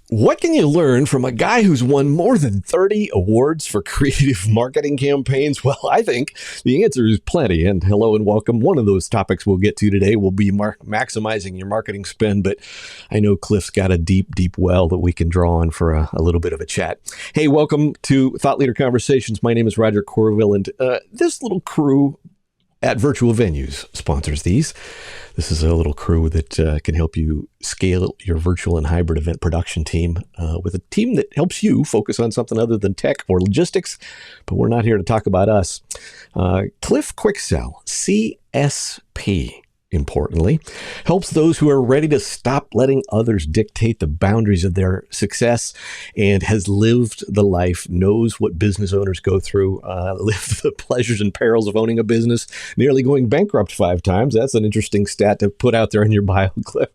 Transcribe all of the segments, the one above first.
What can you learn from a guy who's won more than 30 awards for creative marketing campaigns? Well, I think the answer is plenty. And hello and welcome. One of those topics we'll get to today will be maximizing your marketing spend. But I know Cliff's got a deep well that we can draw on for a little bit of a chat. Hey, welcome to Thought Leader Conversations. My name is Roger Corville, and this little crew at Virtual Venues sponsors these. This is a little crew that can help you scale your virtual and hybrid event production team with a team that helps you focus on something other than tech or logistics. But we're not here to talk about us. Cliff Quicksell, CSP, importantly, helps those who are ready to stop letting others dictate the boundaries of their success and has lived the life, knows what business owners go through, lived the pleasures and perils of owning a business, nearly going bankrupt 5 times. That's an interesting stat to put out there in your bio, Cliff.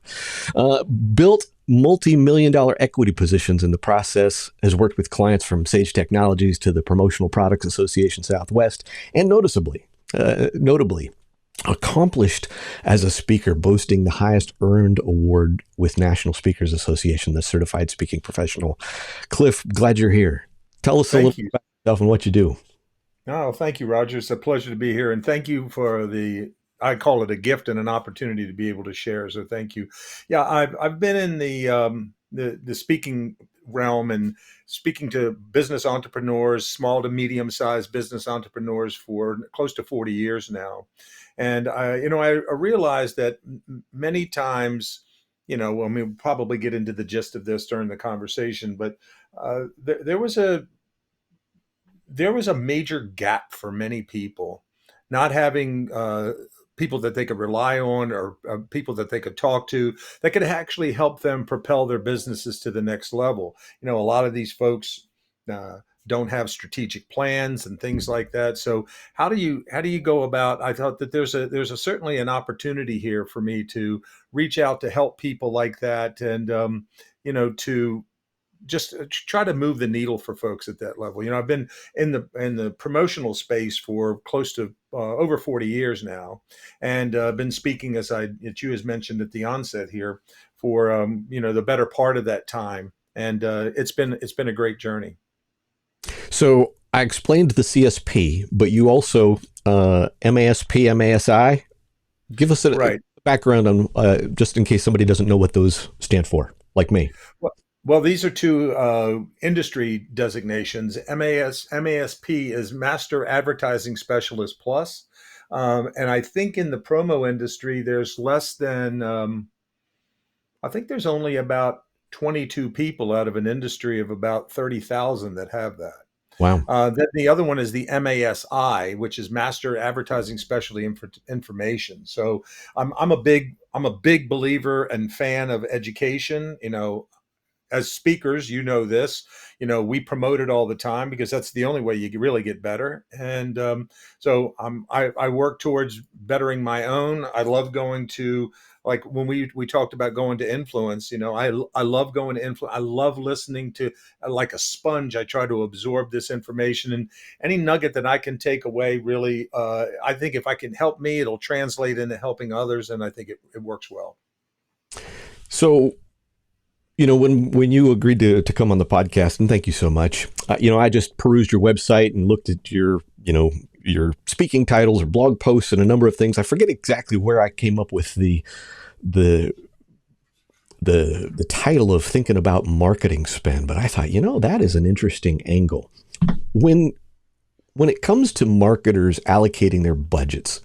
Built multi-million-dollar equity positions in the process, has worked with clients from Sage Technologies to the Promotional Products Association Southwest, and notably, accomplished as a speaker, boasting the highest earned award with National Speakers Association, the Certified Speaking Professional. Cliff, glad you're here. Tell us a little bit about yourself and what you do. Oh, thank you, Roger. It's a pleasure to be here. And thank you for I call it a gift and an opportunity to be able to share. So thank you. Yeah, I've been in the speaking realm and speaking to business entrepreneurs, small to medium sized business entrepreneurs for close to 40 years now. And I realized that many times, I mean, we'll probably get into the gist of this during the conversation, but there was a major gap for many people, not having people that they could rely on or people that they could talk to that could actually help them propel their businesses to the next level. A lot of these folks don't have strategic plans and things like that. So how do you go about? I thought that there's a certainly an opportunity here for me to reach out to help people like that, and to just try to move the needle for folks at that level. I've been in the promotional space for close to over 40 years now, and been speaking as you has mentioned at the onset here for the better part of that time, and it's been a great journey. So I explained the CSP, but you also MASP, MASI. Give us a Right. background on just in case somebody doesn't know what those stand for, like me. Well, these are two industry designations. MASP is Master Advertising Specialist Plus. And I think in the promo industry, there's less than, I think there's only about 22 people out of an industry of about 30,000 that have that. Wow. Then the other one is the MASI, which is Master Advertising Specialty Information. So I'm a big believer and fan of education. As speakers, this, we promote it all the time because that's the only way you can really get better. And I work towards bettering my own. I love going to, like when we talked about going to influence, I love going to influence. I love listening to, like a sponge. I try to absorb this information, and any nugget that I can take away, really, I think if I can help me, it'll translate into helping others. And I think it works well. So when you agreed to come on the podcast, and thank you so much. I just perused your website and looked at your speaking titles or blog posts and a number of things. I forget exactly where I came up with the title of thinking about marketing spend, but I thought, that is an interesting angle. When it comes to marketers allocating their budgets,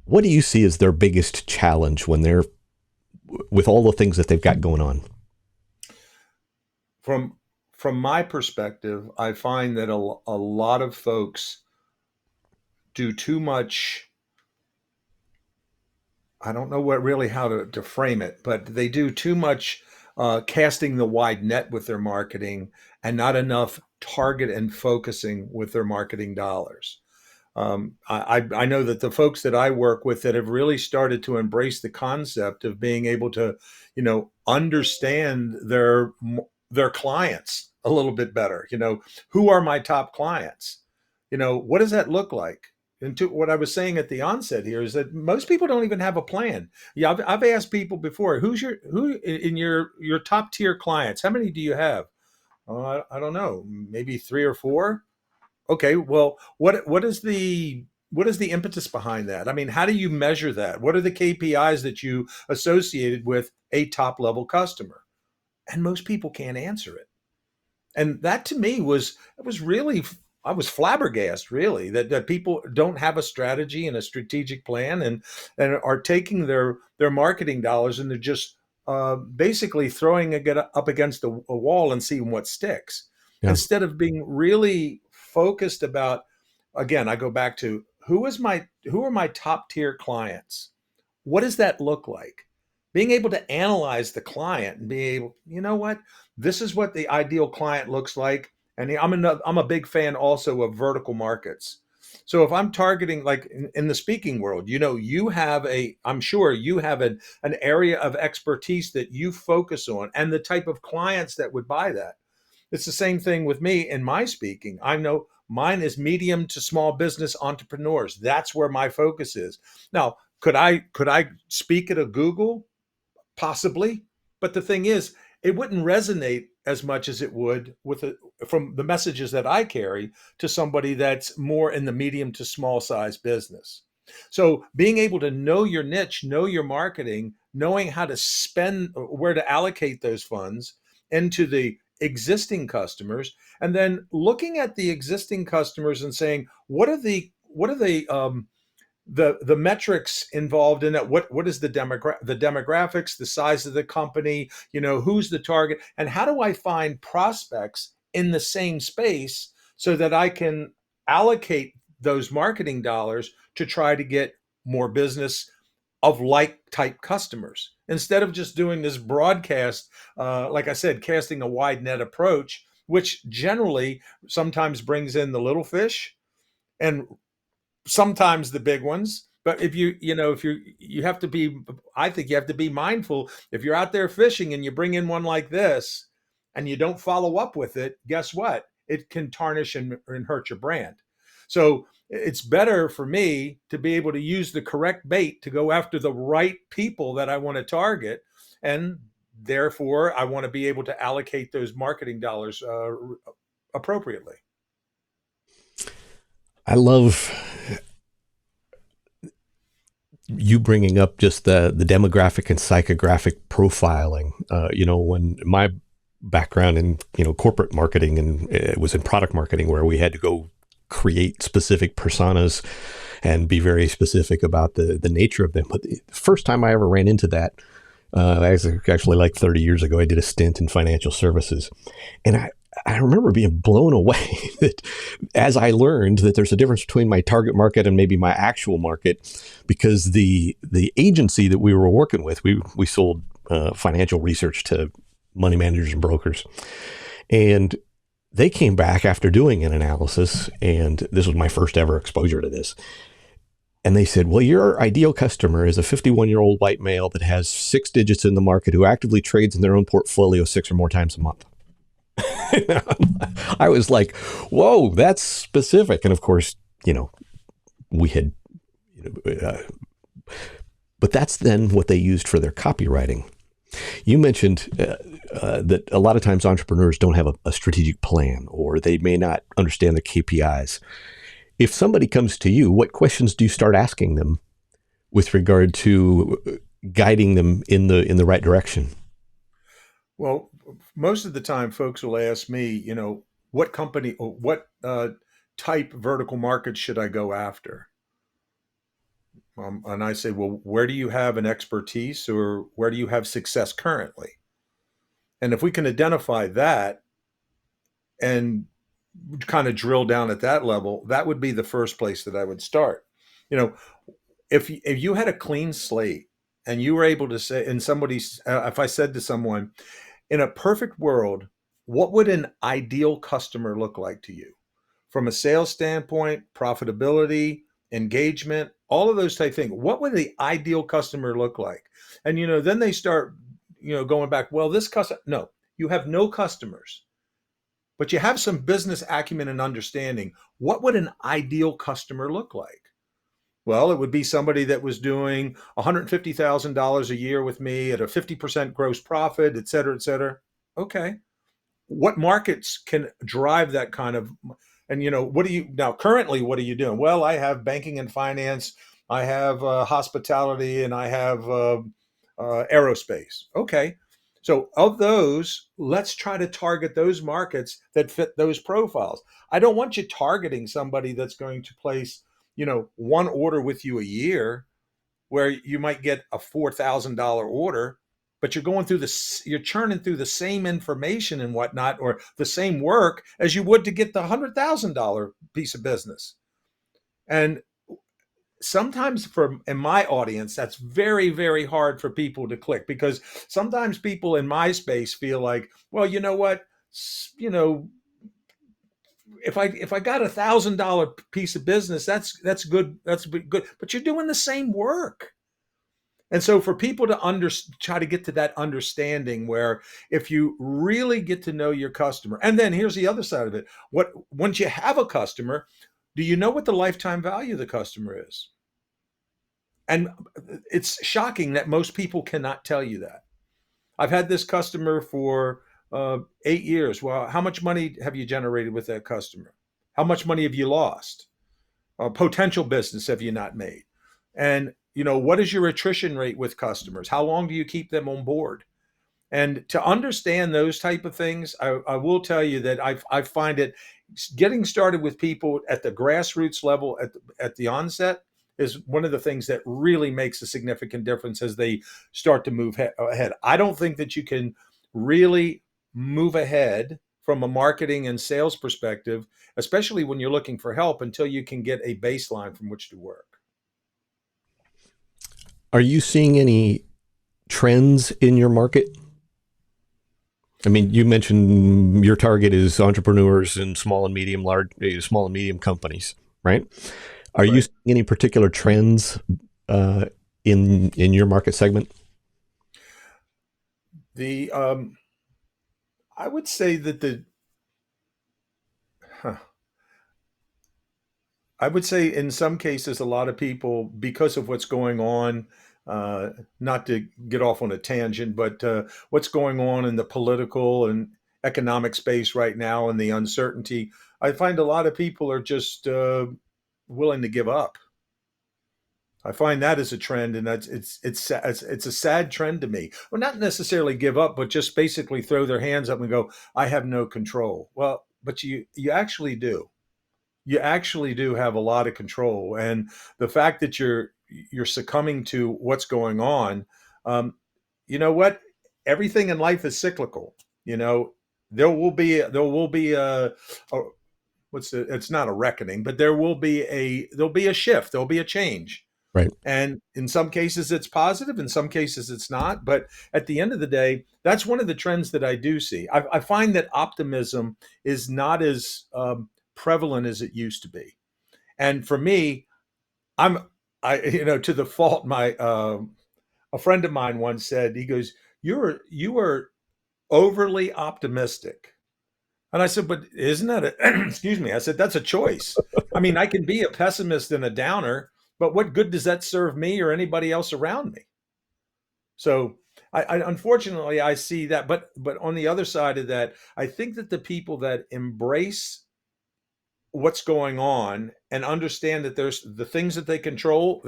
what do you see as their biggest challenge when they're with all the things that they've got going on? From my perspective, I find that a lot of folks do too much. I don't know how to frame it, but they do too much casting the wide net with their marketing and not enough target and focusing with their marketing dollars. I know that the folks that I work with that have really started to embrace the concept of being able to, understand their clients a little bit better. Who are my top clients? What does that look like? and to what I was saying at the onset here is that most people don't even have a plan. Yeah, I've asked people before, who in your top tier clients, how many do you have? Oh, I don't know, maybe three or four. Okay, well, what is the impetus behind that? I mean, how do you measure that? What are the KPIs that you associated with a top level customer? And most people can't answer it. And that to me was it was really I was flabbergasted really that people don't have a strategy and a strategic plan and are taking their marketing dollars and they're just basically throwing it up against a wall and seeing what sticks Yeah. instead of being really focused about, again, I go back to who are my top tier clients. What does that look like? Being able to analyze the client and be able, you know what, this is what the ideal client looks like. And I'm a big fan also of vertical markets. So if I'm targeting, like in the speaking world, I'm sure you have an area of expertise that you focus on and the type of clients that would buy that. It's the same thing with me in my speaking. I know mine is medium to small business entrepreneurs. That's where my focus is. Now, could I speak at a Google? Possibly. But the thing is, it wouldn't resonate as much as it would from the messages that I carry to somebody that's more in the medium to small size business. So being able to know your niche, know your marketing, knowing how to spend, where to allocate those funds into the existing customers, and then looking at the existing customers and saying, what are the metrics involved in it? What is the demographics, the size of the company, who's the target, and how do I find prospects in the same space so that I can allocate those marketing dollars to try to get more business of like type customers instead of just doing this broadcast, like I said, casting a wide net approach, which generally sometimes brings in the little fish and sometimes the big ones. But if you have to be, I think you have to be mindful. If you're out there fishing and you bring in one like this and you don't follow up with it, guess what? It can tarnish and hurt your brand. So it's better for me to be able to use the correct bait to go after the right people that I want to target. And therefore, I want to be able to allocate those marketing dollars appropriately. I love you bringing up just the demographic and psychographic profiling. When my background in corporate marketing and it was in product marketing where we had to go create specific personas and be very specific about the nature of them. But the first time I ever ran into that, actually like 30 years ago, I did a stint in financial services, and I remember being blown away that as I learned that there's a difference between my target market and maybe my actual market, because the agency that we were working with, we sold financial research to money managers and brokers. And they came back after doing an analysis, and this was my first ever exposure to this. And they said, well, your ideal customer is a 51-year-old white male that has 6 digits in the market who actively trades in their own portfolio 6 or more times a month. I was like, whoa, that's specific. And of course, we had, but that's then what they used for their copywriting. You mentioned that a lot of times entrepreneurs don't have a strategic plan, or they may not understand the KPIs. If somebody comes to you, what questions do you start asking them with regard to guiding them in the right direction? Well, most of the time, folks will ask me, what company or what type vertical market should I go after? And I say, well, where do you have an expertise or where do you have success currently? And if we can identify that and kind of drill down at that level, that would be the first place that I would start. You know, if you had a clean slate and you were able to say, and if I said to someone, in a perfect world, what would an ideal customer look like to you from a sales standpoint, profitability, engagement, all of those type things? What would the ideal customer look like? And then they start, going back. Well, this customer, no, you have no customers, but you have some business acumen and understanding. What would an ideal customer look like? Well, it would be somebody that was doing $150,000 a year with me at a 50% gross profit, et cetera, et cetera. Okay. What markets can drive that kind of, and what do you now currently, what are you doing? Well, I have banking and finance, I have hospitality, and I have aerospace. Okay. So of those, let's try to target those markets that fit those profiles. I don't want you targeting somebody that's going to place, one order with you a year where you might get a $4,000 order, but you're churning through the same information and whatnot, or the same work as you would to get the $100,000 piece of business. And sometimes in my audience, that's very, very hard for people to click, because sometimes people in my space feel like, well, you know what, you know, if I got $1,000 piece of business, that's good. That's good. But you're doing the same work. And so for people to try to get to that understanding where if you really get to know your customer, and then here's the other side of it. Once you have a customer, do you know what the lifetime value of the customer is? And it's shocking that most people cannot tell you that. I've had this customer for 8 years. Well, how much money have you generated with that customer? How much money have you lost? Potential business have you not made? And what is your attrition rate with customers? How long do you keep them on board? And to understand those type of things, I will tell you that I find it getting started with people at the grassroots level at the onset is one of the things that really makes a significant difference as they start to move ahead. I don't think that you can really move ahead from a marketing and sales perspective, especially when you're looking for help, until you can get a baseline from which to work. Are you seeing any trends in your market? I mean, you mentioned your target is entrepreneurs and small and medium companies, right? Are you Right. seeing any particular trends uh, in your market segment? The I would say that huh, I would say in some cases, a lot of people, because of what's going on, uh, not to get off on a tangent, but what's going on in the political and economic space right now and the uncertainty, I find a lot of people are just willing to give up. I find that as a trend, and it's a sad trend to me. Well, not necessarily give up, but just basically throw their hands up and go, "I have no control." Well, but you actually do. You actually do have a lot of control, and the fact that you're succumbing to what's going on, um, you know what? Everything in life is cyclical. You know, there will be a it's not a reckoning, but there'll be a shift, there'll be a change. Right. And in some cases it's positive, in some cases it's not. But at the end of the day, that's one of the trends that I do see. I find that optimism is not as prevalent as it used to be. And for me, I'm, to the fault, a friend of mine once said, he goes, you are overly optimistic. And I said, but isn't that excuse me? I said, that's a choice. I mean, I can be a pessimist and a downer, but what good does that serve me or anybody else around me? So I unfortunately I see that, but on the other side of that, I think that the people that embrace what's going on and understand that there's the things that they can control.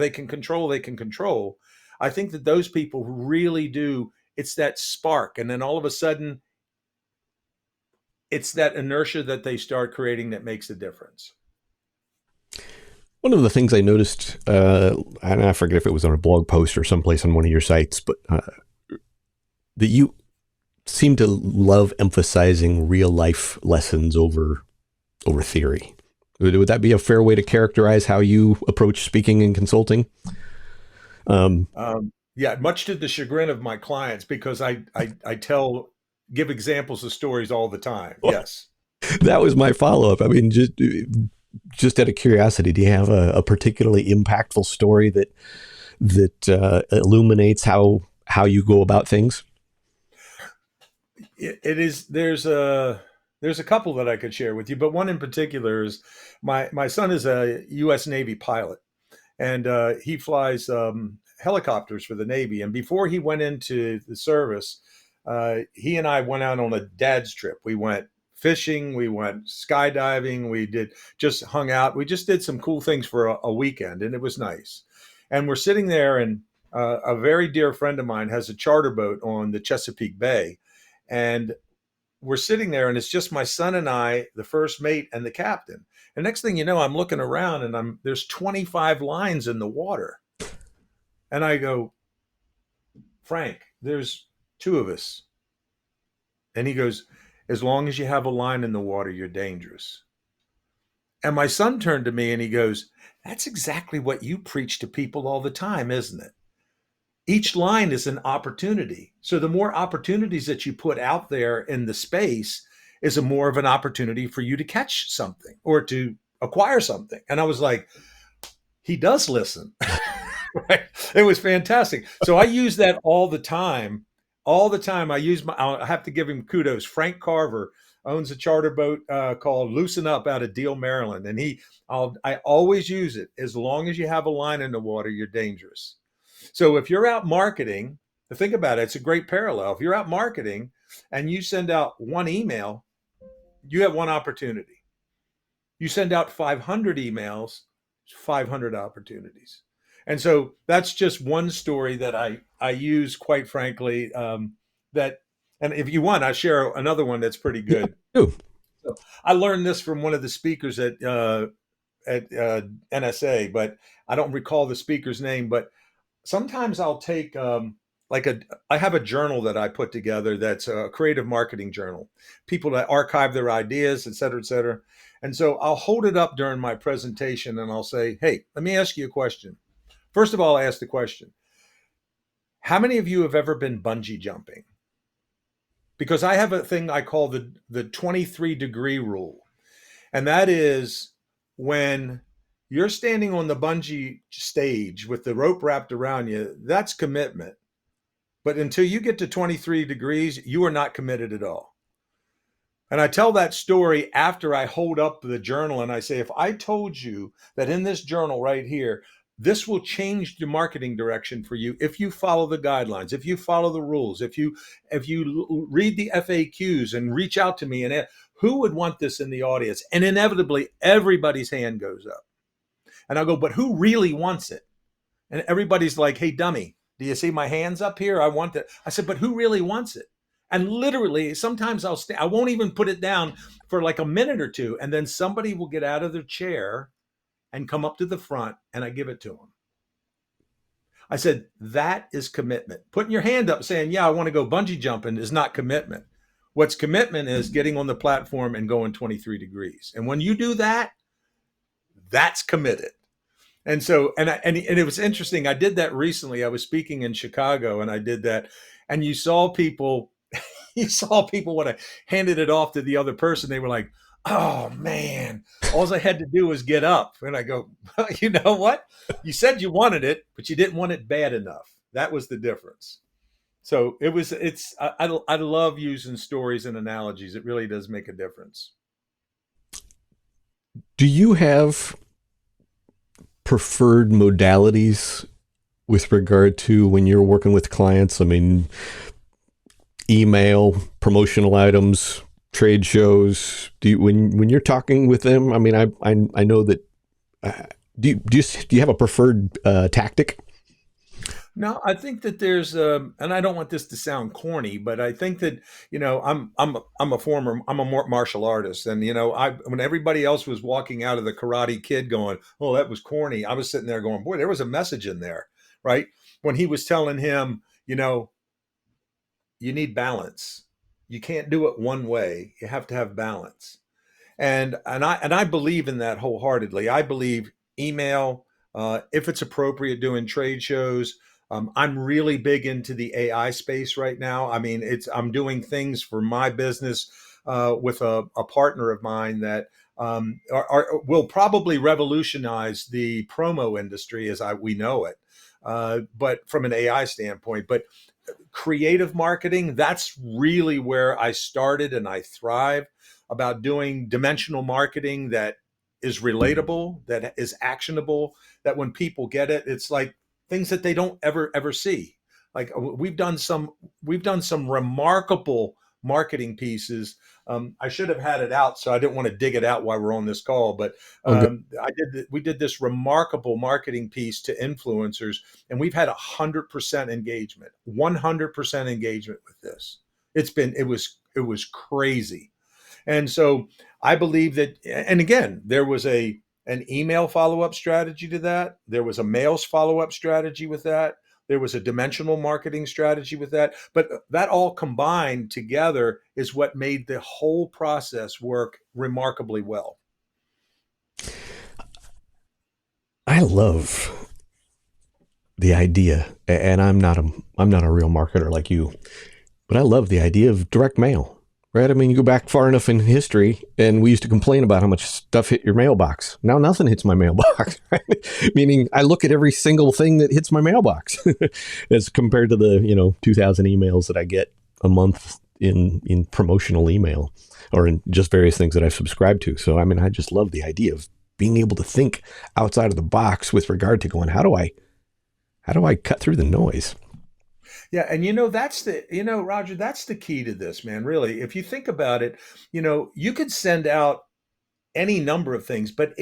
I think that those people really do. It's that spark, and then all of a sudden, it's that inertia that they start creating that makes the difference. One of the things I noticed, and I forget if it was on a blog post or someplace on one of your sites, but that you seem to love emphasizing real life lessons over theory. Would that be a fair way to characterize how you approach speaking and consulting? Um, Yeah, much to the chagrin of my clients, because I give examples of stories all the time. Yes. that was my follow up. I mean, just out of curiosity, do you have a particularly impactful story that illuminates how you go about things? It is there's a couple that I could share with you, but one in particular is my son is a U.S. Navy pilot, and he flies helicopters for the Navy. And before he went into the service, he and I went out on a dad's trip. We went fishing, we went skydiving, we did just hung out. We just did some cool things for a weekend, and it was nice. And we're sitting there, and a very dear friend of mine has a charter boat on the Chesapeake Bay, and we're sitting there, and it's just my son and I, the first mate, and the captain. And next thing you know, I'm looking around, and there's 25 lines in the water, and I go, Frank, there's two of us. And he goes, as long as you have a line in the water, you're dangerous. And my son turned to me and he goes, that's exactly what you preach to people all the time, isn't it? Each line is an opportunity. So the more opportunities that you put out there in the space is a more of an opportunity for you to catch something or to acquire something. And I was like, he does listen. Right? It was fantastic. So I use that all the time. All the time. I have to give him kudos. Frank Carver owns a charter boat called Loosen Up out of Deal, Maryland. And I always use it. As long as you have a line in the water, you're dangerous. So if you're out marketing, think about it, it's a great parallel. If you're out marketing and you send out one email, you have one opportunity. You send out 500 emails, 500 opportunities. And so that's just one story that I use, quite frankly, that, and if you want, I share another one that's pretty good. Yeah. So I learned this from one of the speakers at NSA, but I don't recall the speaker's name. But sometimes I'll take I have a journal that I put together that's a creative marketing journal, people that archive their ideas, et cetera, et cetera. And so I'll hold it up during my presentation and I'll say, hey, let me ask you a question. First of all, I ask the question, how many of you have ever been bungee jumping? Because I have a thing I call the 23-degree rule. And that is when you're standing on the bungee stage with the rope wrapped around you, that's commitment. But until you get to 23 degrees, you are not committed at all. And I tell that story after I hold up the journal and I say, if I told you that in this journal right here, this will change the marketing direction for you if you follow the guidelines, if you follow the rules, if you read the FAQs and reach out to me and who would want this in the audience? And inevitably, everybody's hand goes up. And I'll go, but who really wants it? And everybody's like, hey, dummy, do you see my hands up here? I want that. I said, but who really wants it? And literally, sometimes I won't even put it down for like a minute or two. And then somebody will get out of their chair and come up to the front and I give it to them. I said, that is commitment. Putting your hand up saying, yeah, I want to go bungee jumping is not commitment. What's commitment is getting on the platform and going 23 degrees. And when you do that, that's committed. And so, and it was interesting. I did that recently. I was speaking in Chicago and I did that. And you saw people when I handed it off to the other person, they were like, oh man, all I had to do was get up. And I go, well, you know what? You said you wanted it, but you didn't want it bad enough. That was the difference. So I love using stories and analogies. It really does make a difference. Do you have preferred modalities with regard to when you're working with clients? I mean, email, promotional items, trade shows. When you're talking with them? I mean, I know that. Do you have a preferred tactic? No, I think that there's and I don't want this to sound corny, but I think that I'm a martial artist, and I when everybody else was walking out of the Karate Kid going, oh, that was corny, I was sitting there going, boy, there was a message in there, right? When he was telling him, you need balance, you can't do it one way, you have to have balance, and I believe in that wholeheartedly. I believe email, if it's appropriate, doing trade shows. I'm really big into the AI space right now. I mean, I'm doing things for my business with a partner of mine that will probably revolutionize the promo industry as we know it, but from an AI standpoint. But creative marketing, that's really where I started and I thrive about doing dimensional marketing that is relatable, that is actionable, that when people get it, it's like things that they don't ever see. Like we've done some remarkable marketing pieces. I should have had it out, so I didn't want to dig it out while we're on this call. But Oh, good. we did this remarkable marketing piece to influencers, and we've had 100% engagement, 100% engagement with this. It was crazy. And so I believe that, and again, there was an email follow-up strategy to that. There was a mails follow-up strategy with that. There was a dimensional marketing strategy with that. But that all combined together is what made the whole process work remarkably well. I love the idea, and I'm not a real marketer like you, but I love the idea of direct mail. Right? I mean, you go back far enough in history, and we used to complain about how much stuff hit your mailbox. Now nothing hits my mailbox, right? Meaning I look at every single thing that hits my mailbox as compared to the 2,000 emails that I get a month in promotional email or in just various things that I've subscribed to. So I mean, I just love the idea of being able to think outside of the box with regard to going, how do I cut through the noise? Yeah, and Roger, that's the key to this, man. Really, if you think about it, you could send out any number of things, but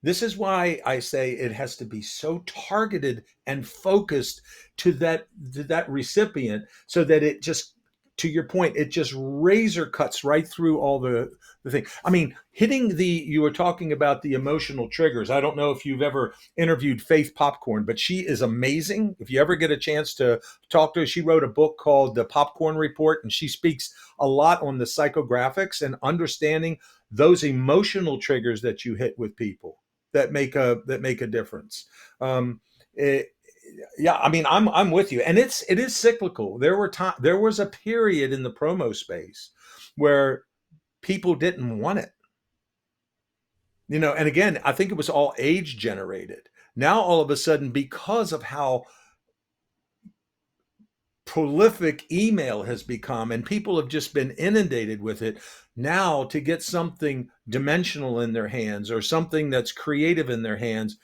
this is why I say it has to be so targeted and focused to that recipient, so that it just, to your point, it just razor cuts right through all the thing. I mean, you were talking about the emotional triggers. I don't know if you've ever interviewed Faith Popcorn, but she is amazing. If you ever get a chance to talk to her, she wrote a book called The Popcorn Report, and she speaks a lot on the psychographics and understanding those emotional triggers that you hit with people that make a difference. Um, it, yeah, I mean, I'm with you, and it is cyclical. There was a period in the promo space where people didn't want it, and again, I think it was all age generated. Now, all of a sudden, because of how prolific email has become and people have just been inundated with it, now to get something dimensional in their hands or something that's creative in their hands,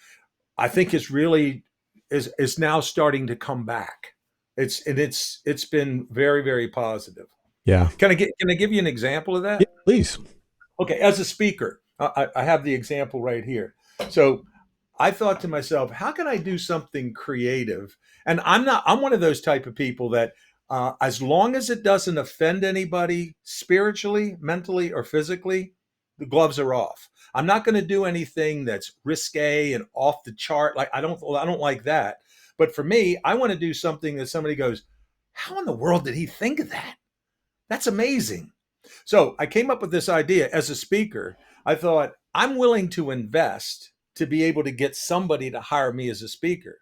I think is now starting to come back. It's been very, very positive. Yeah. Can I give you an example of Yeah, that? please. Okay, as a speaker, I have the example right here. So I thought to myself, how can I do something creative? And I'm one of those type of people that, as long as it doesn't offend anybody spiritually, mentally, or physically, the gloves are off. I'm not going to do anything that's risque and off the chart. Like I don't like that. But for me, I want to do something that somebody goes, how in the world did he think of that? That's amazing. So I came up with this idea as a speaker. I thought, I'm willing to invest to be able to get somebody to hire me as a speaker.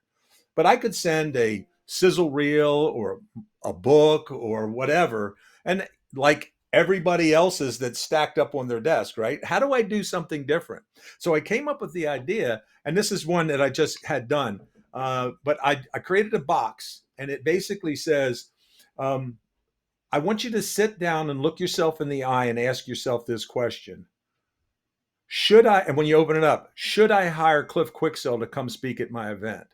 But I could send a sizzle reel or a book or whatever, and like everybody else's that's stacked up on their desk, right? How do I do something different? So I came up with the idea, and this is one that I just had done. But I created a box, and it basically says, um, I want you to sit down and look yourself in the eye and ask yourself this question. And when you open it up, should I hire Cliff Quicksell to come speak at my event?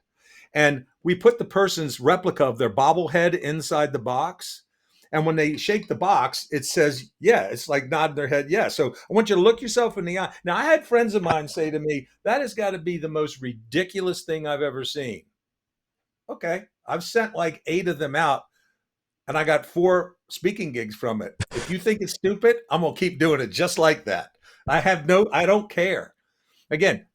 And we put the person's replica of their bobblehead inside the box. And when they shake the box, it says, yeah, it's like nodding their head, yeah. So I want you to look yourself in the eye. Now, I had friends of mine say to me, that has got to be the most ridiculous thing I've ever seen. Okay. I've sent like 8 of them out, and I got 4 speaking gigs from it. If you think it's stupid, I'm going to keep doing it just like that. I don't care. Again,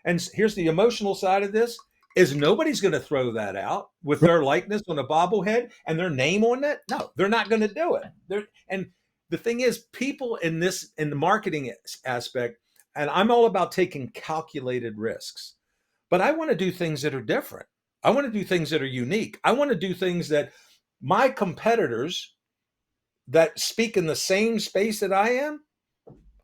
and here's the emotional side of this is nobody's going to throw that out with their likeness on a bobblehead and their name on it. No, they're not going to do it. And the thing is, people in the marketing aspect, and I'm all about taking calculated risks, but I want to do things that are different. I want to do things that are unique. I want to do things that my competitors that speak in the same space that I am,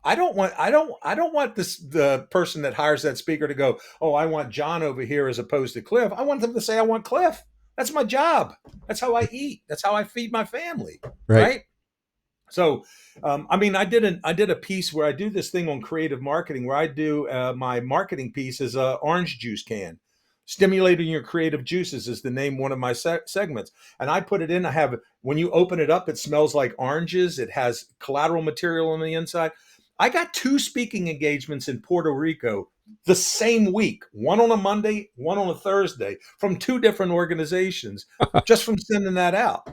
I don't want the person that hires that speaker to go, "Oh, I want John over here as opposed to Cliff." I want them to say, "I want Cliff." That's my job. That's how I eat. That's how I feed my family, Right. right? So, I mean, I did a piece where I do this thing on creative marketing where I do my marketing piece is a orange juice can. Stimulating your creative juices is the name one of my segments, and I put it in. I have when you open it up, it smells like oranges. It has collateral material on the inside. I got two speaking engagements in Puerto Rico the same week, one on a Monday, one on a Thursday, from two different organizations, just from sending that out.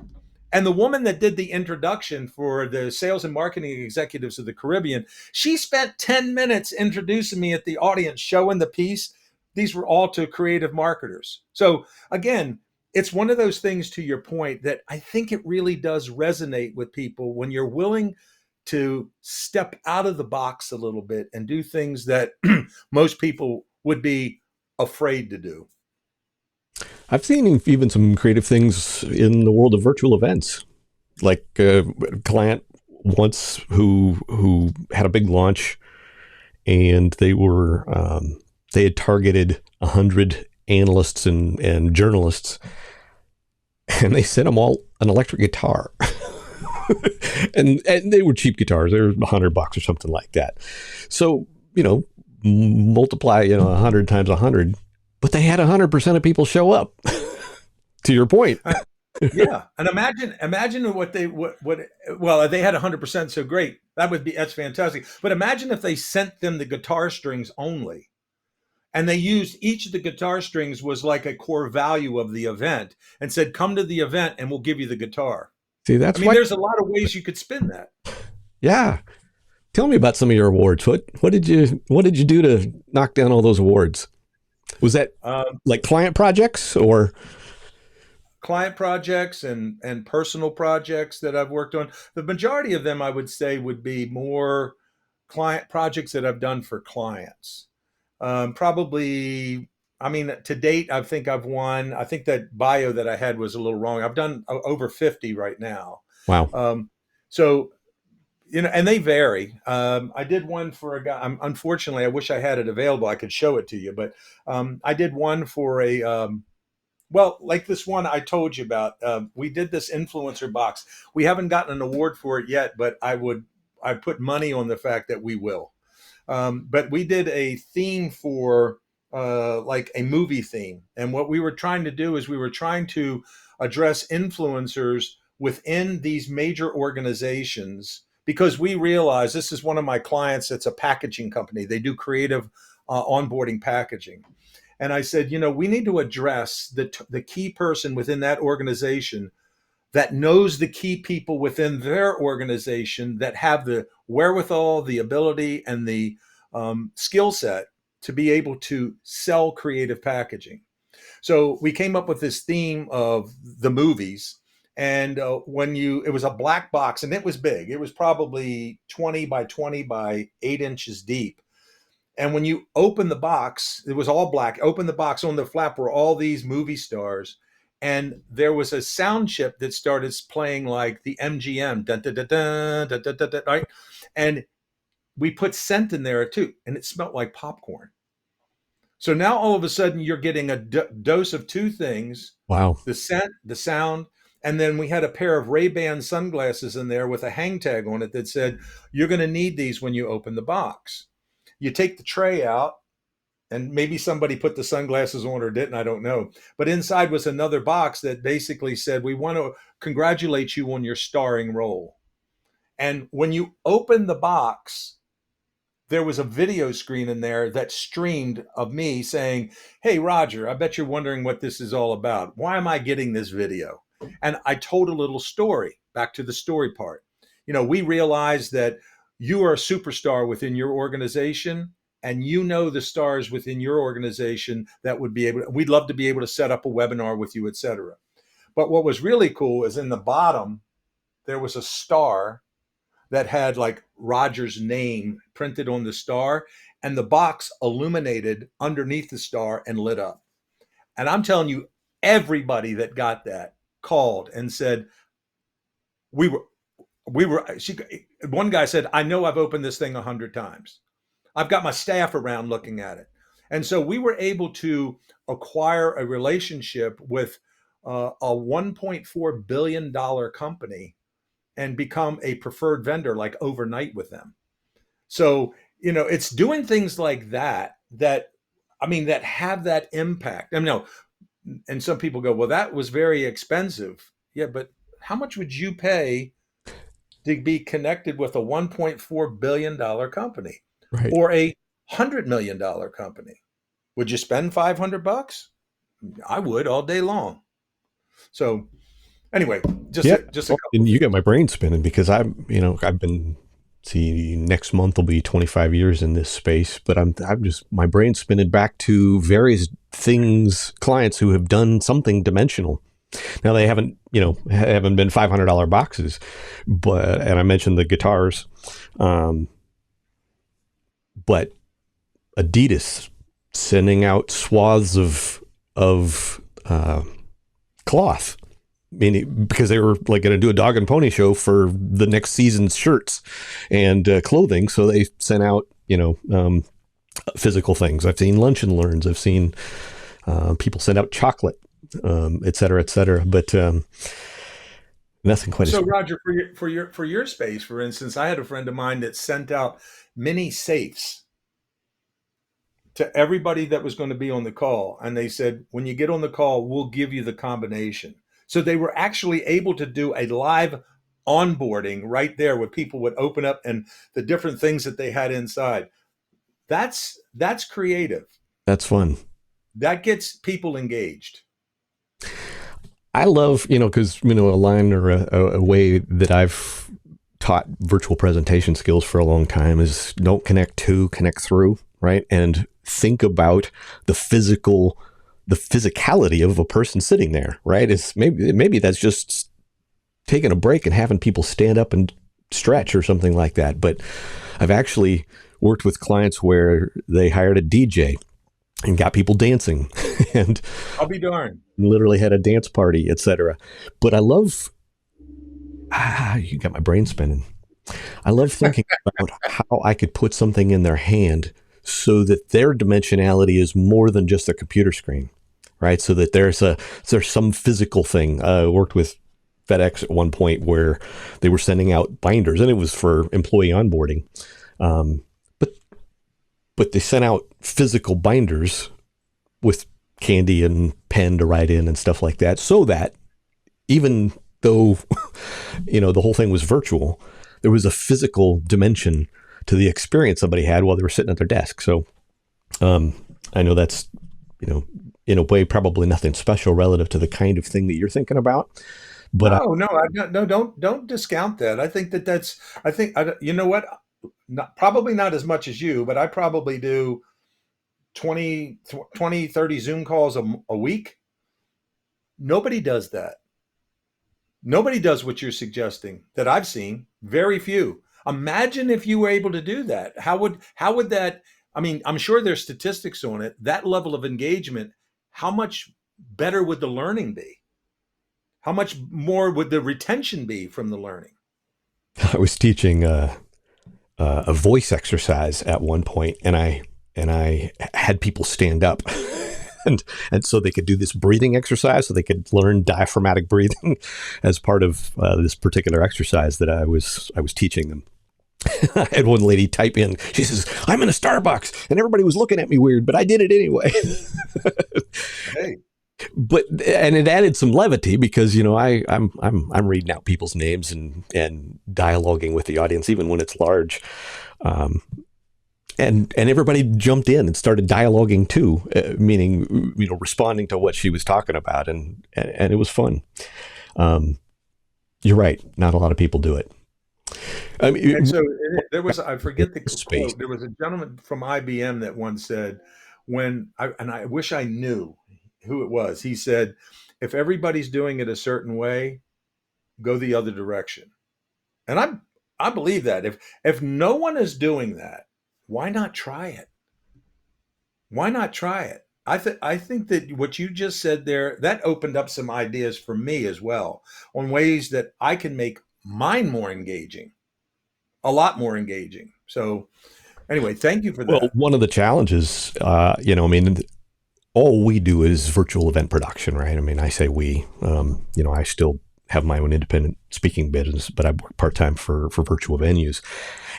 And the woman that did the introduction for the sales and marketing executives of the Caribbean, she spent 10 minutes introducing me at the audience, showing the piece. These were all to creative marketers. So, again, it's one of those things to your point that I think it really does resonate with people when you're willing to step out of the box a little bit and do things that most people would be afraid to do. I've seen even some creative things in the world of virtual events, like a client once who had a big launch, and they had targeted 100 analysts and journalists, and they sent them all an electric guitar. and they were cheap guitars. They were $100 or something like that. So, multiply, 100 times 100, but they had 100% of people show up. To your point. Yeah, and imagine what they what well, they had 100%, so great. That's fantastic. But imagine if they sent them the guitar strings only, and they used each of the guitar strings was like a core value of the event, and said, "Come to the event, and we'll give you the guitar." See, I that's mean, why. there's a lot of ways you could spin that. Yeah. Tell me about some of your awards. What did you do to knock down all those awards? Was that Um, like client projects or? Client projects and personal projects that I've worked on. The majority of them, I would say, would be more client projects that I've done for clients. Probably, I mean, to date, I think I've won. I think that bio that I had was a little wrong. I've done over 50 right now. Wow. Um, so, and they vary. I did one for a guy. Unfortunately, I wish I had it available. I could show it to you, but I did one for a well, like this one I told you about. We did this influencer box. We haven't gotten an award for it yet, but I put money on the fact that we will. But we did a theme for like a movie theme. And what we were trying to do is we were trying to address influencers within these major organizations because we realize this is one of my clients. It's a packaging company. They do creative onboarding packaging. And I said, we need to address the key person within that organization that knows the key people within their organization that have the wherewithal, the ability, and the skill set to be able to sell creative packaging. So we came up with this theme of the movies. And it was a black box and it was big. It was probably 20 by 20 by 8 inches deep. And when you open the box, it was all black. Open the box, on the flap were all these movie stars. And there was a sound chip that started playing like the MGM, dun, dun, dun, dun, dun, dun, dun, dun, right? And we put scent in there too, and it smelled like popcorn. So now all of a sudden you're getting a dose of two things: Wow. the scent, the sound, and then we had a pair of Ray-Ban sunglasses in there with a hang tag on it that said, "You're going to need these when you open the box." You take the tray out, and maybe somebody put the sunglasses on or didn't, I don't know. But inside was another box that basically said, "We want to congratulate you on your starring role." And when you open the box, there was a video screen in there that streamed of me saying, "Hey, Roger, I bet you're wondering what this is all about. Why am I getting this video?" And I told a little story, back to the story part. We realized that you are a superstar within your organization, and the stars within your organization that we'd love to be able to set up a webinar with you, et cetera. But what was really cool is in the bottom, there was a star that had like Roger's name printed on the star, and the box illuminated underneath the star and lit up. And I'm telling you, everybody that got that called and said, we were, one guy said, "I know I've opened this thing 100 times. I've got my staff around looking at it." And so we were able to acquire a relationship with a $1.4 billion company and become a preferred vendor like overnight with them. So, it's doing things like that that have that impact. I mean, no, and some people go, well, that was very expensive. Yeah, but how much would you pay to be connected with a $1.4 billion company Right. or a $100 million company? Would you spend $500? I would all day long. So anyway, just Yeah. just a Well, couple and of you things. got my brain spinning because I've been, see, next month will be 25 years in this space, but I'm just, my brain spinning back to various things, clients who have done something dimensional. Now they haven't been $500 boxes, and I mentioned the guitars, um, but Adidas sending out swaths of cloth, meaning because they were like going to do a dog and pony show for the next season's shirts and clothing, so they sent out physical things. I've seen lunch and learns. I've seen people send out chocolate, et cetera, et cetera. But nothing quite as. So Roger, for your space, for instance, I had a friend of mine that sent out mini safes to everybody that was going to be on the call. And they said, when you get on the call, we'll give you the combination. So they were actually able to do a live onboarding right there where people would open up and the different things that they had inside. That's creative. That's fun. That gets people engaged. I love, because, a line or a way that I've taught virtual presentation skills for a long time is don't connect to, connect through, right? And think about the physicality of a person sitting there, right? It's maybe that's just taking a break and having people stand up and stretch or something like that. But I've actually worked with clients where they hired a DJ and got people dancing and I'll be darned. literally had a dance party, etc. But I love, you got my brain spinning. I love thinking about how I could put something in their hand so that their dimensionality is more than just a computer screen, right? So that there's some physical thing. I worked with FedEx at one point where they were sending out binders, and it was for employee onboarding. But they sent out physical binders with candy and pen to write in and stuff like that, so that even though the whole thing was virtual, there was a physical dimension to the experience somebody had while they were sitting at their desk. So I know that's in a way probably nothing special relative to the kind of thing that you're thinking about, but No, don't discount that. I think that's. I think you know what? Probably not as much as you, but I probably do 20, 30 Zoom calls a week. Nobody does that. Nobody does what you're suggesting that I've seen. Very few. Imagine if you were able to do that. How would that? I mean, I'm sure there's statistics on it. That level of engagement. How much better would the learning be? How much more would the retention be from the learning? I was teaching a voice exercise at one point, and I had people stand up. And so they could do this breathing exercise, so they could learn diaphragmatic breathing as part of this particular exercise that I was teaching them. I had one lady type in, she says, "I'm in a Starbucks," and everybody was looking at me weird, but I did it anyway. Hey, And it added some levity because I'm reading out people's names and dialoguing with the audience even when it's large. And everybody jumped in and started dialoguing too, meaning responding to what she was talking about, and it was fun. You're right, not a lot of people do it. I mean, and so there was, I forget the space. quote. There was a gentleman from IBM that once said, and I wish I knew who it was. He said, if everybody's doing it a certain way, go the other direction. And I believe that if no one is doing that, why not try it? Why not try it? I think that what you just said there, that opened up some ideas for me as well on ways that I can make mine more engaging, a lot more engaging. So anyway, thank you for Well, that. one of the challenges, I mean, all we do is virtual event production, right? I mean, I say we, I still have my own independent speaking business, but I work part time for virtual venues,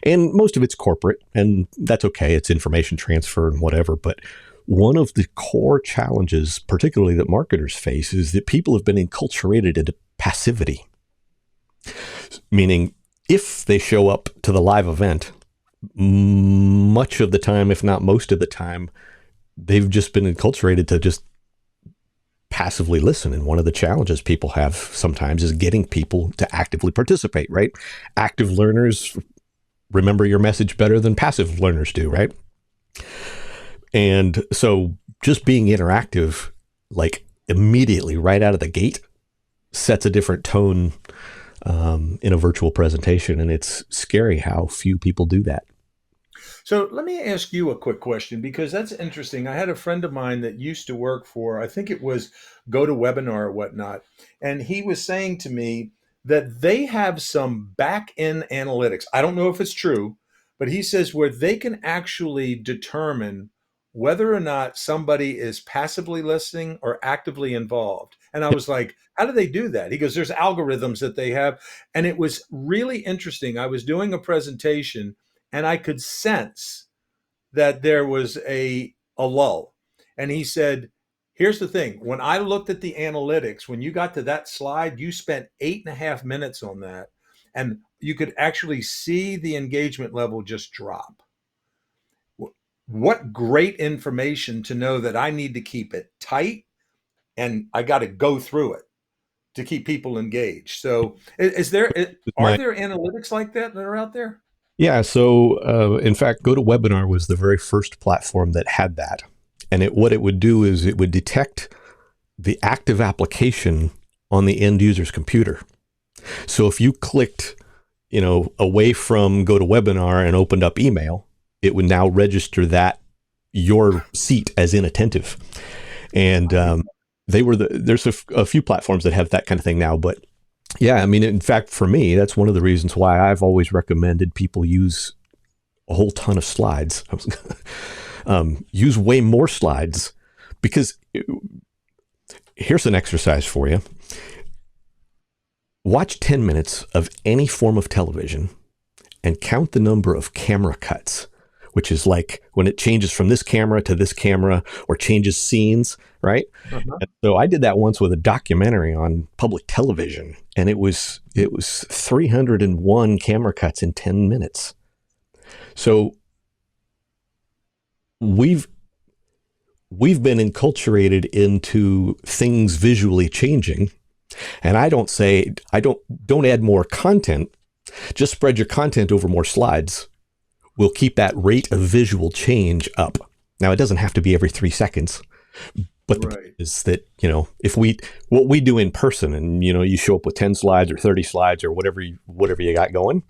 and most of it's corporate, and that's okay. It's information transfer and whatever. But one of the core challenges, particularly that marketers face, is that people have been enculturated into passivity, meaning if they show up to the live event, much of the time, if not most of the time, they've just been enculturated to just passively listen. And one of the challenges people have sometimes is getting people to actively participate, right? Active learners remember your message better than passive learners do, right? And so just being interactive, like immediately right out of the gate, sets a different tone in a virtual presentation. And it's scary how few people do that. So let me ask you a quick question because that's interesting. I had a friend of mine that used to work for, I think it was GoToWebinar or whatnot, and he was saying to me that they have some back end analytics. I don't know if it's true, but he says where they can actually determine whether or not somebody is passively listening or actively involved. And I was like, how do they do that? He goes, there's algorithms that they have. And it was really interesting. I was doing a presentation and I could sense that there was a lull. And he said, here's the thing. When I looked at the analytics, when you got to that slide, you spent 8.5 minutes on that. And you could actually see the engagement level just drop. What great information to know that I need to keep it tight and I got to go through it to keep people engaged. So are My there analytics like that are out there? Yeah, so in fact, GoToWebinar was the very first platform that had that. And what it would do is it would detect the active application on the end user's computer. So if you clicked, away from GoToWebinar and opened up email, it would now register that your seat as inattentive. And there's a few platforms that have that kind of thing now, but yeah, I mean, in fact, for me, that's one of the reasons why I've always recommended people use a whole ton of slides. Use way more slides because here's an exercise for you. Watch 10 minutes of any form of television and count the number of camera cuts, which is like when it changes from this camera to this camera or changes scenes, right? Uh-huh. And so I did that once with a documentary on public television, and it was 301 camera cuts in 10 minutes. So we've been enculturated into things visually changing, and I don't add more content, just spread your content over more slides. We'll keep that rate of visual change up. Now, it doesn't have to be every 3 seconds, but the point Right. is that, what we do in person and, you show up with 10 slides or 30 slides or whatever you got going,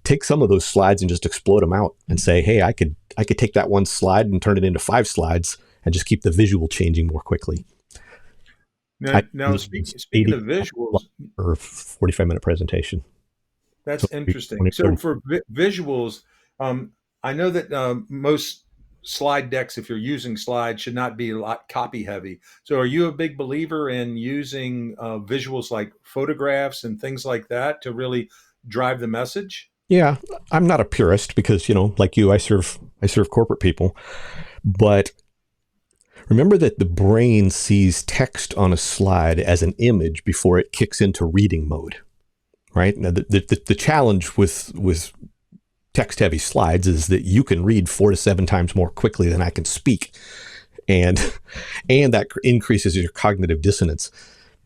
take some of those slides and just explode them out and say, hey, I could take that one slide and turn it into 5 slides and just keep the visual changing more quickly. Now, speaking 80 of visuals, or 45-minute presentation. So that's interesting. 20, So 30. for visuals, I know that most slide decks, if you're using slides, should not be a lot copy heavy. So are you a big believer in using visuals like photographs and things like that to really drive the message? Yeah, I'm not a purist because, like you, I serve corporate people, but remember that the brain sees text on a slide as an image before it kicks into reading mode, right? Now, the challenge with text heavy slides is that you can read 4 to 7 times more quickly than I can speak, and that increases your cognitive dissonance.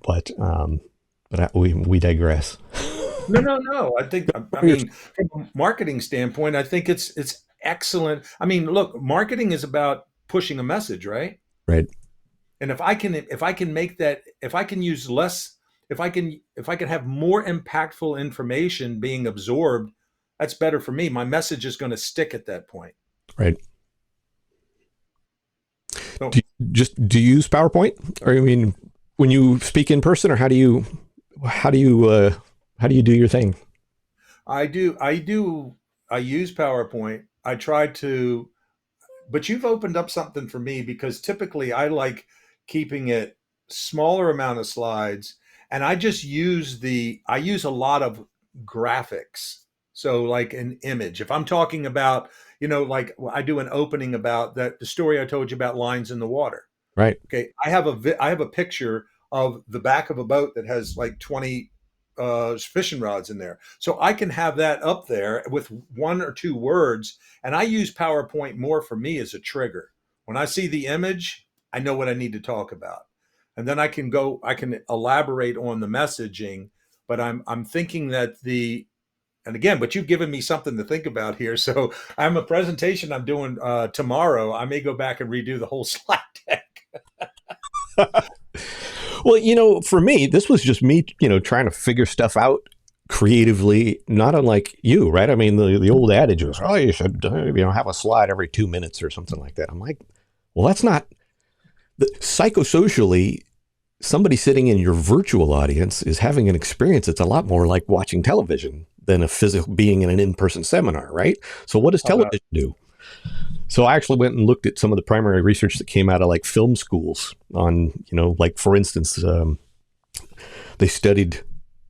But we digress. No. I mean, from a marketing standpoint, I think it's excellent. I mean, look, marketing is about pushing a message, right? Right. And if I can make that, if I can use less, if I can have more impactful information being absorbed, that's better for me. My message is going to stick at that point. Right. So Do you use PowerPoint? Or I mean, when you speak in person, or how do you do your thing? I use PowerPoint. I try to, but you've opened up something for me because typically I like keeping it smaller amount of slides and I use a lot of graphics. So like an image. If I'm talking about, like I do an opening about the story I told you about lines in the water. Right. Okay, I have a picture of the back of a boat that has like 20 fishing rods in there, so I can have that up there with one or two words. And I use PowerPoint more for me as a trigger. When I see the image, I know what I need to talk about, and then I can elaborate on the messaging. But I'm thinking that and again, but you've given me something to think about here. So I'm a presentation I'm doing tomorrow. I may go back and redo the whole slide deck. Well, for me, this was just me, trying to figure stuff out creatively, not unlike you, right? I mean, the old adage was, oh, you should, have a slide every 2 minutes or something like that. I'm like, well, that's not psychosocially. Somebody sitting in your virtual audience is having an experience that's a lot more like watching television than a physical being in an in-person seminar, right? So what does television do? So I actually went and looked at some of the primary research that came out of like film schools on, like for instance, they studied.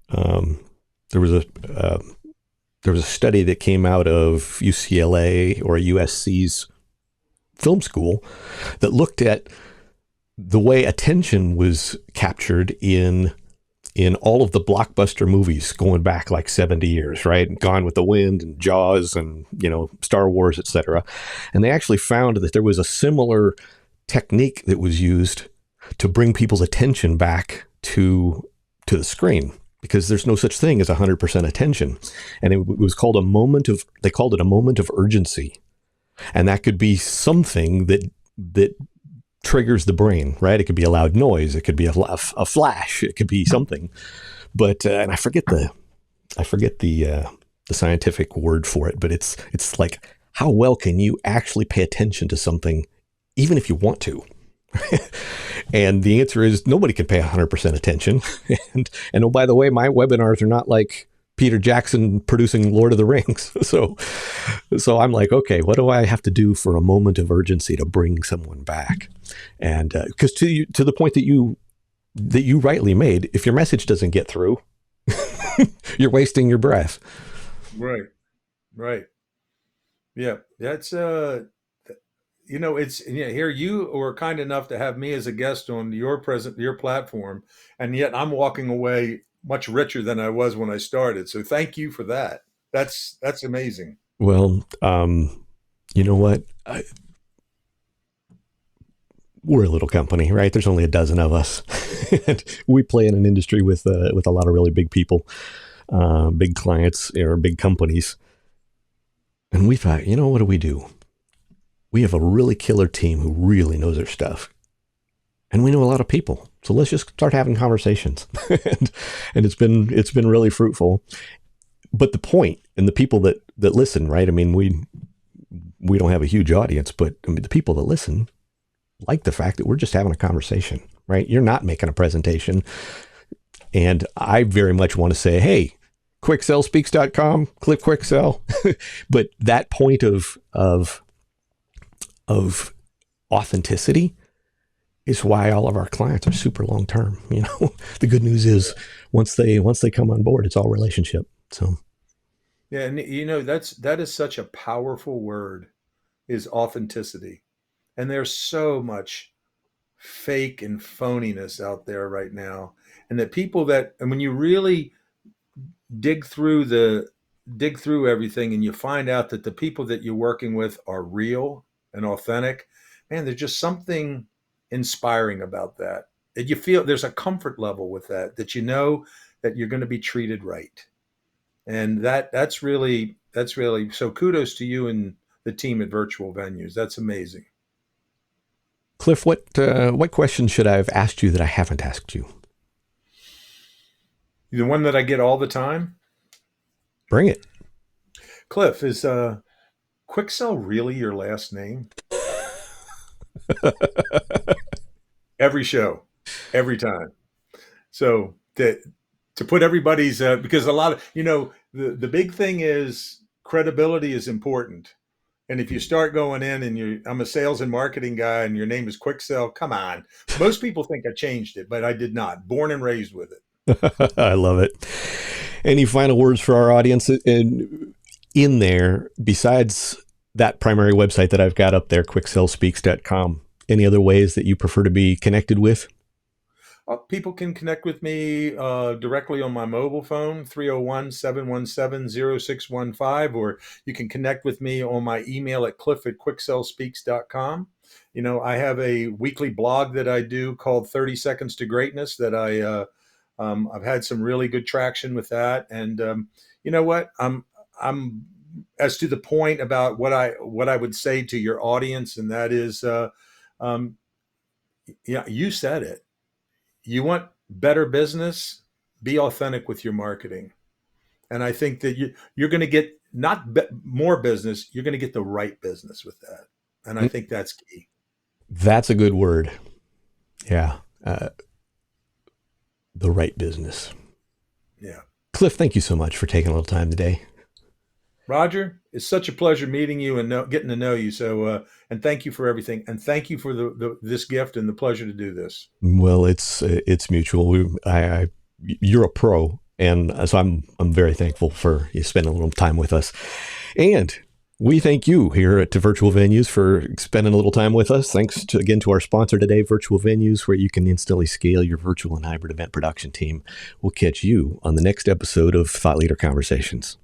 There was a study that came out of UCLA or USC's film school that looked at the way attention was captured in all of the blockbuster movies going back like 70 years, right? Gone with the Wind and Jaws and, Star Wars, etc. And they actually found that there was a similar technique that was used to bring people's attention back to the screen, because there's no such thing as 100% attention. And it was called they called it a moment of urgency. And that could be something that triggers the brain, right? It could be a loud noise. It could be a flash. It could be something. But and I forget the scientific word for it. But it's like, how well can you actually pay attention to something, even if you want to? And the answer is nobody can pay 100% attention. And oh, by the way, my webinars are not like Peter Jackson producing Lord of the Rings. So I'm like, okay, what do I have to do for a moment of urgency to bring someone back? And because to the point that you rightly made, if your message doesn't get through, you're wasting your breath. Right. Yeah, that's it's here you were kind enough to have me as a guest on your platform, and yet I'm walking away much richer than I was when I started. So thank you for that. That's amazing. Well, you know what? We're a little company, right? There's only a dozen of us. And we play in an industry with a lot of really big people, big clients, or big companies. And we thought, what do we do? We have a really killer team who really knows their stuff. And we know a lot of people. So let's just start having conversations. and it's been really fruitful. But the point, and the people that listen, right? I mean, we don't have a huge audience, but I mean, the people that listen like the fact that we're just having a conversation, right? You're not making a presentation. And I very much want to say, hey, quicksellspeaks.com, click Quicksell. But that point of authenticity is why all of our clients are super long term. The good news is once they come on board, it's all relationship. So yeah, and that is such a powerful word, is authenticity. And there's so much fake and phoniness out there right now. And and when you really dig through everything, and you find out that the people that you're working with are real and authentic, man, there's just something inspiring about that. And you feel there's a comfort level with that that you're going to be treated right. And that's really so kudos to you and the team at Virtual Venues. That's amazing. Cliff, what question should I have asked you that I haven't asked you? The one that I get all the time. Bring it. Cliff, is Quicksell really your last name? Every show, every time. So to put everybody's because a lot of the big thing is credibility is important. And if you start going in and I'm a sales and marketing guy and your name is Quicksell, come on. Most people think I changed it, but I did not. Born and raised with it. I love it. Any final words for our audience? And in there, besides that primary website that I've got up there, quicksellspeaks.com, any other ways that you prefer to be connected with? People can connect with me directly on my mobile phone, 301-717-0615, or you can connect with me on my email at cliff@quicksellspeaks.com. I have a weekly blog that I do called 30 Seconds to Greatness that I've had some really good traction with that. And you know what? I'm as to the point about what I would say to your audience, and that is, um, yeah, you said it. You want better business, be authentic with your marketing. And I think that you're going to get not more business, you're going to get the right business with that. And I think that's key. That's a good word. Yeah. The right business. Yeah. Cliff, thank you so much for taking a little time today. Roger, it's such a pleasure meeting you and getting to know you. So, and thank you for everything. And thank you for this gift and the pleasure to do this. Well, it's mutual. You're a pro, and so I'm very thankful for you spending a little time with us. And we thank you here at Virtual Venues for spending a little time with us. Thanks again to our sponsor today, Virtual Venues, where you can instantly scale your virtual and hybrid event production team. We'll catch you on the next episode of Thought Leader Conversations.